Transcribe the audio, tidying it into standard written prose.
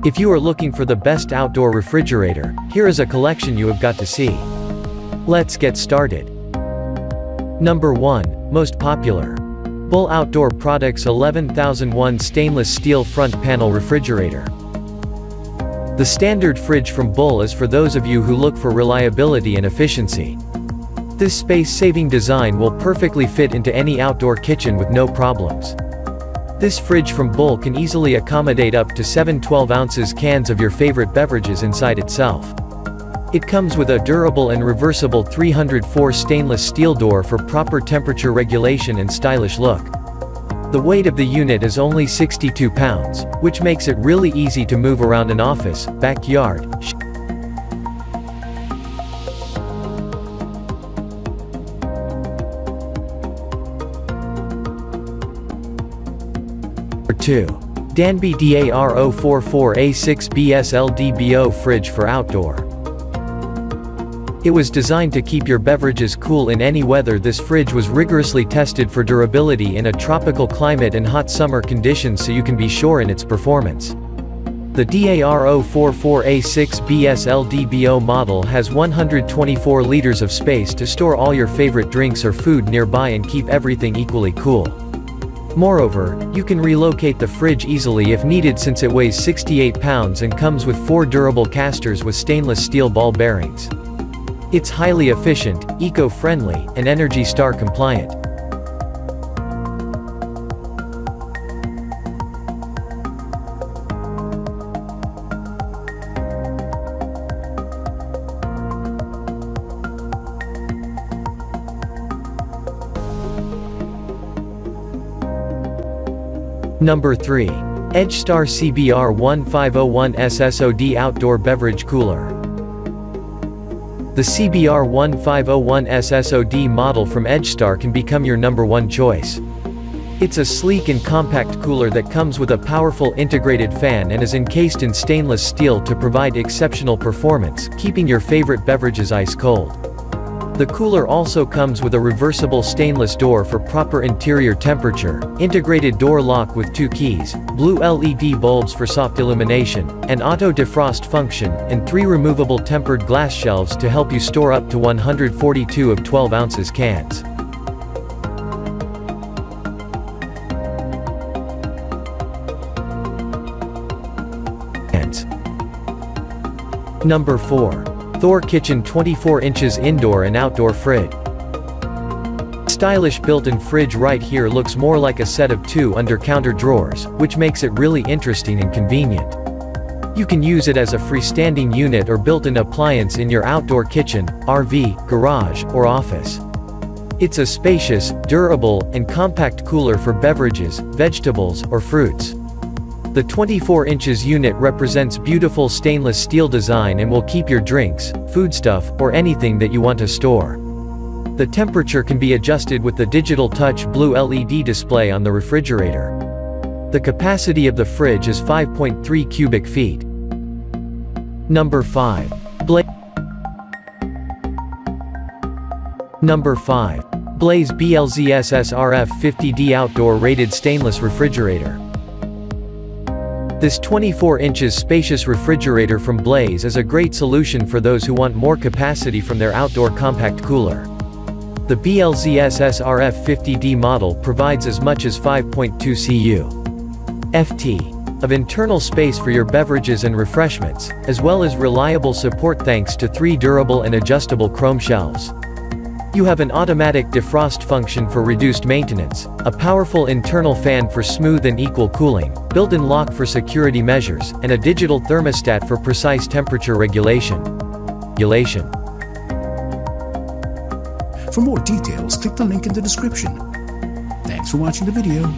If you are looking for the best outdoor refrigerator, here is a collection you have got to see. Let's get started. Number 1, most popular. Bull Outdoor Products 11001 Stainless Steel Front Panel Refrigerator. The standard fridge from Bull is for those of you who look for reliability and efficiency. This space-saving design will perfectly fit into any outdoor kitchen with no problems. This fridge from Bull can easily accommodate up to 7 12-ounce cans of your favorite beverages inside itself. It comes with a durable and reversible 304 stainless steel door for proper temperature regulation and stylish look. The weight of the unit is only 62 pounds, which makes it really easy to move around an office, backyard. Number 2. Danby DAR044A6BSLDBO Fridge for Outdoor. It was designed to keep your beverages cool in any weather. This fridge was rigorously tested for durability in a tropical climate and hot summer conditions, so you can be sure in its performance. The DAR044A6BSLDBO model has 124 liters of space to store all your favorite drinks or food nearby and keep everything equally cool. Moreover, you can relocate the fridge easily if needed since it weighs 68 pounds and comes with 4 durable casters with stainless steel ball bearings. It's highly efficient, eco-friendly, and EdgeStar compliant. Number 3. EdgeStar CBR1501 SSOD Outdoor Beverage Cooler. The CBR1501 SSOD model from EdgeStar can become your number 1 choice. It's a sleek and compact cooler that comes with a powerful integrated fan and is encased in stainless steel to provide exceptional performance, keeping your favorite beverages ice cold. The cooler also comes with a reversible stainless door for proper interior temperature, integrated door lock with 2 keys, blue LED bulbs for soft illumination, an auto defrost function, and 3 removable tempered glass shelves to help you store up to 142 of 12-ounce cans. Number 4. Thor Kitchen 24 inches Indoor and Outdoor Fridge. Stylish built-in fridge right here looks more like a set of 2 under-counter drawers, which makes it really interesting and convenient. You can use it as a freestanding unit or built-in appliance in your outdoor kitchen, RV, garage, or office. It's a spacious, durable, and compact cooler for beverages, vegetables, or fruits. The 24 inches unit represents beautiful stainless steel design and will keep your drinks, foodstuff, or anything that you want to store. The temperature can be adjusted with the digital touch blue LED display on the refrigerator. The capacity of the fridge is 5.3 cubic feet. Number 5. Number 5. Blaze BLZSSRF 50D Outdoor Rated Stainless Refrigerator. This 24 inches spacious refrigerator from Blaze is a great solution for those who want more capacity from their outdoor compact cooler. The BLZSSRF 50D model provides as much as 5.2 cu/ft of internal space for your beverages and refreshments, as well as reliable support thanks to 3 durable and adjustable chrome shelves. You have an automatic defrost function for reduced maintenance, a powerful internal fan for smooth and equal cooling, built-in lock for security measures, and a digital thermostat for precise temperature regulation. For more details, click the link in the description. Thanks for watching the video.